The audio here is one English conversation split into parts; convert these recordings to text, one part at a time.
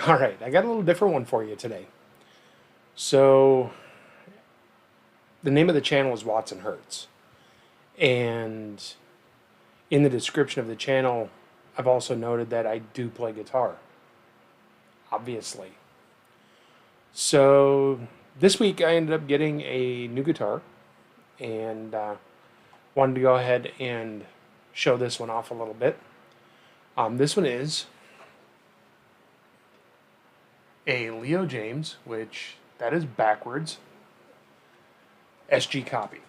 All right, I got a little different one for you today. So, the name of the channel is Watson Hertz. And in the description of the channel, I've also noted that I do play guitar, obviously. So, this week I ended up getting a new guitar and wanted to go ahead and show this one off a little bit. This one is a Leo Jaymz, which that is backwards, SG copy.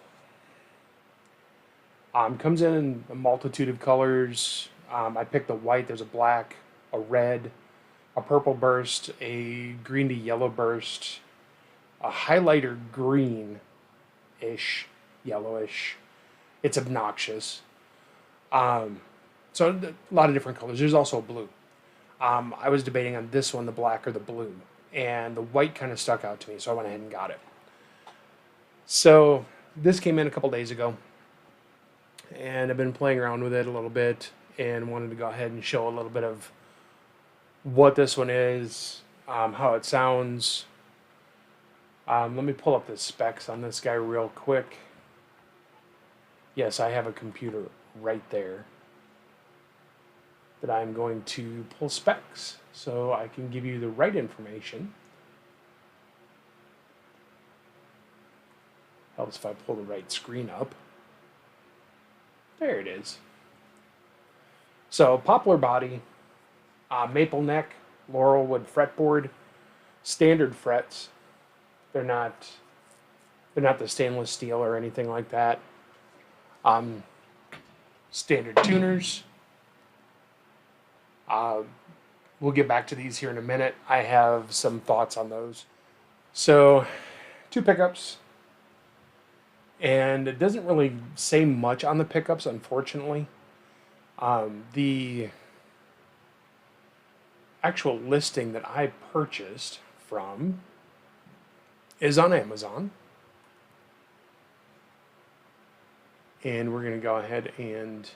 Comes in a multitude of colors. I picked a white, there's a black, a red, a purple burst, a green to yellow burst, a highlighter green-ish, yellowish. It's obnoxious. So a lot of different colors. There's also a blue. I was debating on this one, the black or the blue, and the white kind of stuck out to me, so I went ahead and got it. So this came in a couple days ago, and I've been playing around with it a little bit and wanted to go ahead and show a little bit of what this one is, how it sounds. Let me pull up the specs on this guy real quick. Yes, I have a computer right there that I'm going to pull specs so I can give you the right information. Helps if I pull the right screen up. There it is. So poplar body, maple neck, laurel wood fretboard, standard frets. They're not the stainless steel or anything like that. Standard tuners. We'll get back to these here in a minute. I have some thoughts on those. So, 2 pickups. And it doesn't really say much on the pickups, unfortunately. The actual listing that I purchased from is on Amazon. And we're going to go ahead and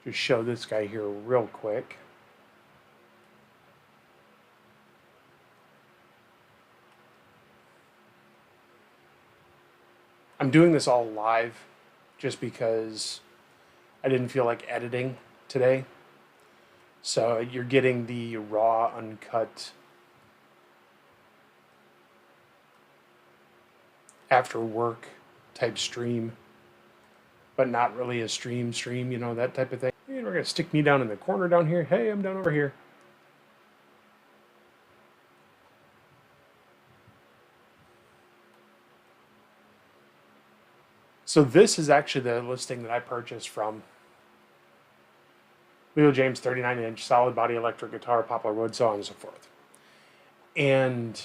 just show this guy here real quick. I'm doing this all live just because I didn't feel like editing today. So you're getting the raw, uncut, after work type stream, but not really a stream, you know, that type of thing. And we're going to stick me down in the corner down here. Hey, I'm down over here. So this is actually the listing that I purchased from Leo Jaymz 39-inch solid body electric guitar, poplar wood, so on and so forth. And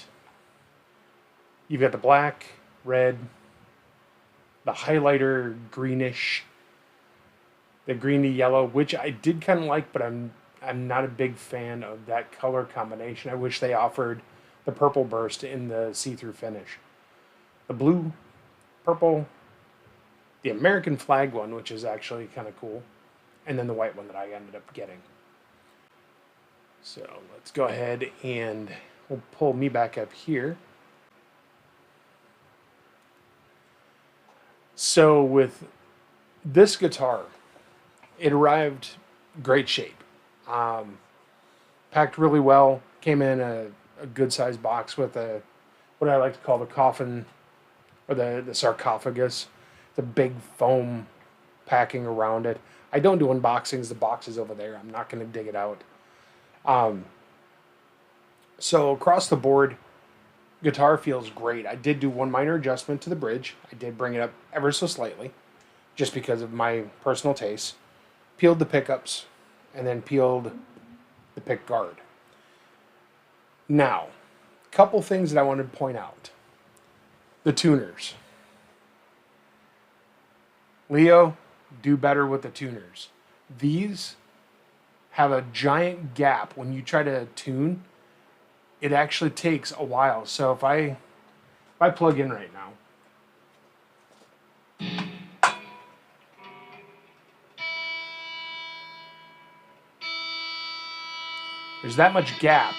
you've got the black, red, the highlighter greenish, the green to yellow, which I did kind of like, but I'm not a big fan of that color combination. I wish they offered the purple burst in the see-through finish. The blue, purple, the American flag one, which is actually kind of cool, and then the white one that I ended up getting. So let's go ahead and we'll pull me back up here. So with this guitar, it arrived great shape. Packed really well. Came in a good sized box with what I like to call the coffin or the sarcophagus. The big foam packing around it. I don't do unboxings. The box is over there. I'm not going to dig it out. So across the board, guitar feels great. I did do one minor adjustment to the bridge. I did bring it up ever so slightly, just because of my personal taste. Peeled the pickups, and then peeled the pick guard. Now, a couple things that I wanted to point out. The tuners. Leo, do better with the tuners. These have a giant gap when you try to tune. It actually takes a while. So if I plug in right now, There's that much gap.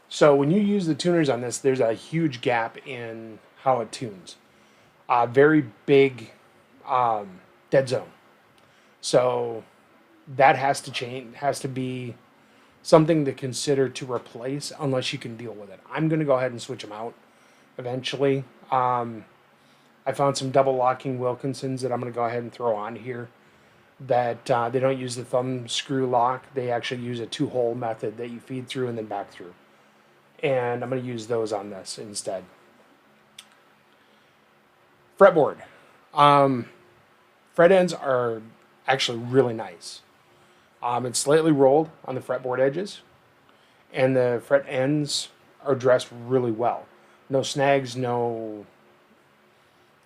So when you use the tuners on this, there's a huge gap in how it tunes. Very big dead zone. So that has to change, has to be something to consider to replace unless you can deal with it. I'm going to go ahead and switch them out eventually. I found some double locking Wilkinsons that I'm going to go ahead and throw on here that they don't use the thumb screw lock. They actually use a 2-hole method that you feed through and then back through. And I'm going to use those on this instead. Fretboard. Fret ends are actually really nice. It's slightly rolled on the fretboard edges, and the fret ends are dressed really well. No snags, no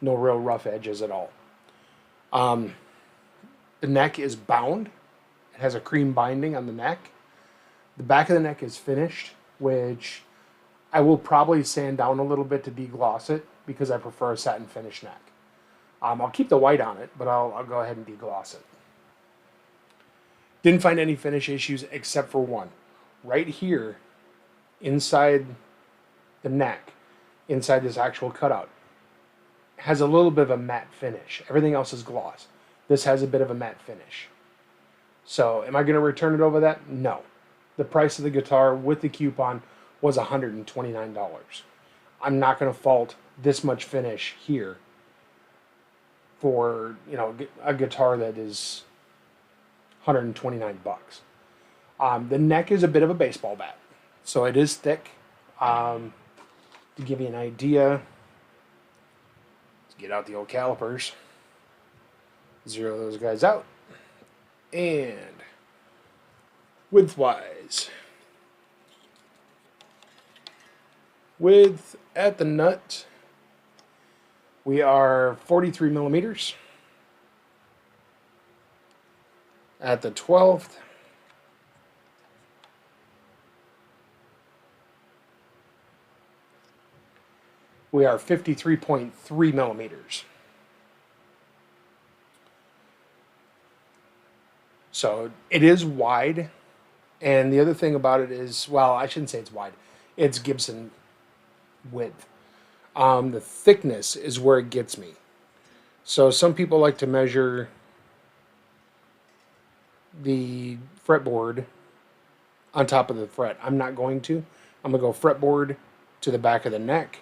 real rough edges at all. The neck is bound. It has a cream binding on the neck. The back of the neck is finished, which I will probably sand down a little bit to degloss it because I prefer a satin finish neck. I'll keep the white on it, but I'll go ahead and degloss it. Didn't find any finish issues except for one. Right here, inside the neck, inside this actual cutout, has a little bit of a matte finish. Everything else is gloss. This has a bit of a matte finish. So am I going to return it over that? No. The price of the guitar with the coupon was $129. I'm not going to fault this much finish here for, you know, a guitar that is $129. The neck is a bit of a baseball bat, so it is thick. To give you an idea, let's get out the old calipers, zero those guys out, and width-wise, width at the nut, we are 43 millimeters. At the 12th, we are 53.3 millimeters. So it is wide. And the other thing about it is, well, I shouldn't say it's wide. It's Gibson width. The thickness is where it gets me. So some people like to measure the fretboard on top of the fret. I'm not going to. I'm going to go fretboard to the back of the neck,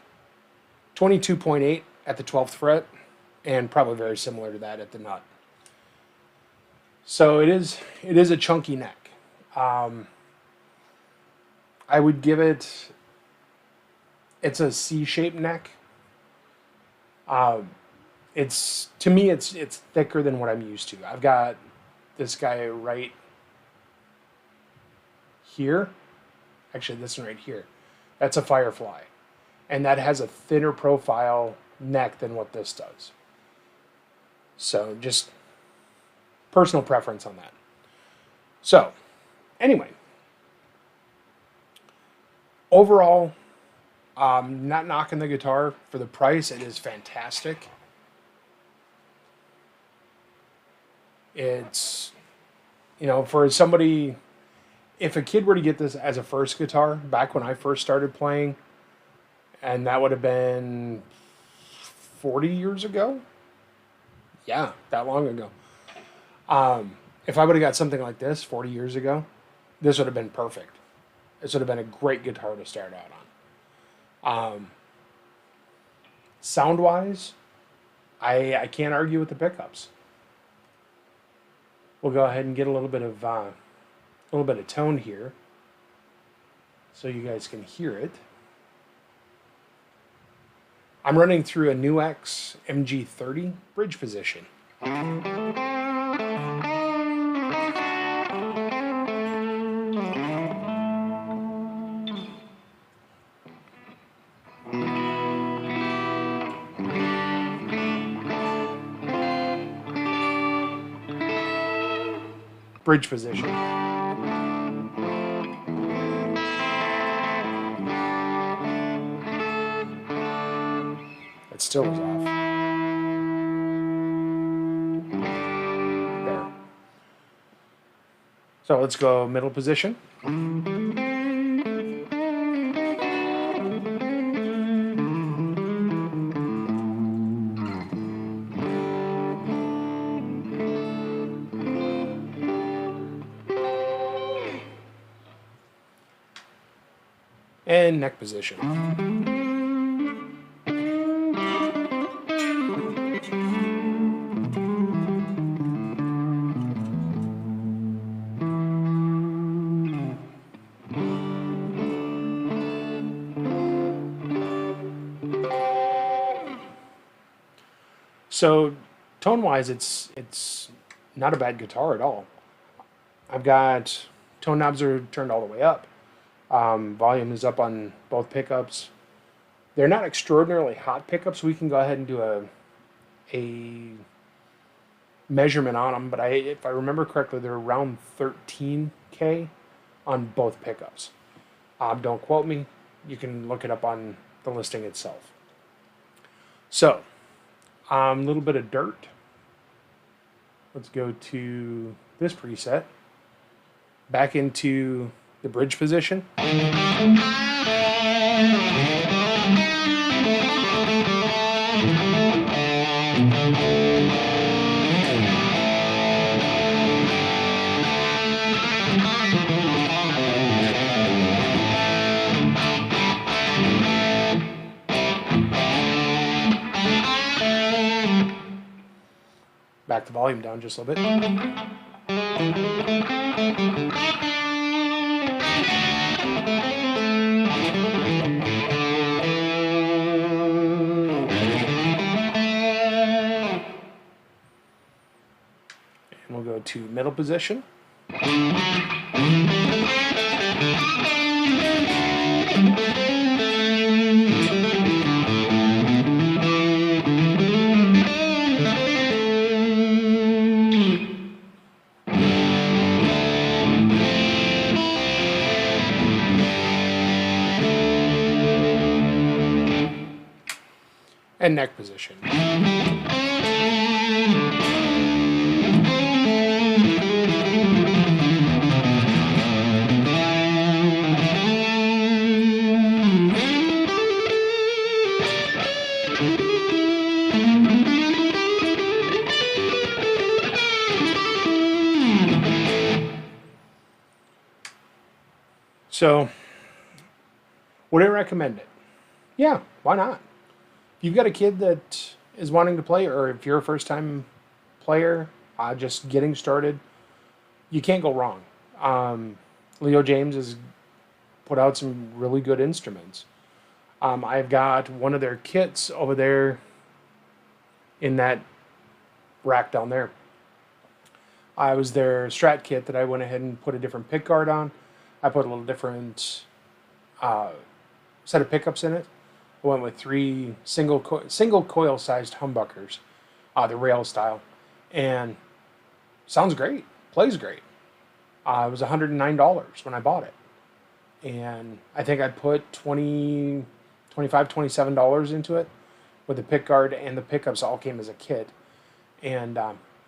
22.8 at the 12th fret, and probably very similar to that at the nut. So it is a chunky neck. I would give it, it's a C-shaped neck. It's, to me, it's thicker than what I'm used to. I've got this guy right here. Actually, this one right here. That's a Firefly. And that has a thinner profile neck than what this does. So just personal preference on that. So, anyway. Overall, not knocking the guitar for the price. It is fantastic. It's, you know, for somebody, if a kid were to get this as a first guitar, back when I first started playing, and that would have been 40 years ago? Yeah, that long ago. If I would have got something like this 40 years ago, this would have been perfect. This would have been a great guitar to start out on. Sound-wise, I can't argue with the pickups. We'll go ahead and get a little bit of tone here, so you guys can hear it. I'm running through a NewX MG30 bridge position. bridge position. It still is off. There. So let's go middle position. And neck position. So tone-wise, it's not a bad guitar at all. I've got tone knobs are turned all the way up. Volume is up on both pickups. They're not extraordinarily hot pickups. We can go ahead and do a measurement on them, but if I remember correctly, they're around 13K on both pickups. Don't quote me. You can look it up on the listing itself. So, a little bit of dirt. Let's go to this preset. Back into the bridge position. Back the volume down just a little bit. And we'll go to middle position. And neck position. So, would I recommend it? Yeah, why not? If you've got a kid that is wanting to play, or if you're a first-time player, just getting started, you can't go wrong. Jaymz has put out some really good instruments. I've got one of their kits over there in that rack down there. I was their Strat kit that I went ahead and put a different pick guard on. I put a little different set of pickups in it. I went with 3 single coil sized humbuckers, the rail style, and sounds great, plays great. It was $109 when I bought it, and I think I put $25, $27 into it, with the pick guard and the pickups all came as a kit, and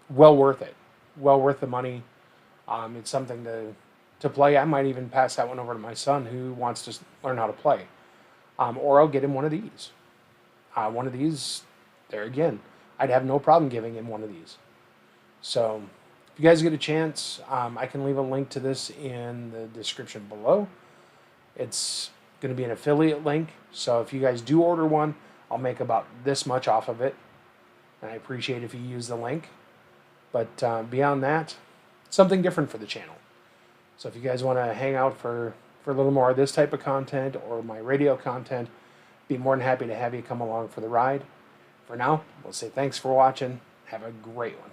well worth it, well worth the money. It's something to play. I might even pass that one over to my son who wants to learn how to play. Or I'll get him one of these. One of these, there again, I'd have no problem giving him one of these. So, if you guys get a chance, I can leave a link to this in the description below. It's going to be an affiliate link, so if you guys do order one, I'll make about this much off of it. And I appreciate if you use the link. But beyond that, something different for the channel. So if you guys want to hang out for a little more of this type of content or my radio content, be more than happy to have you come along for the ride. For now, we'll say thanks for watching. Have a great one.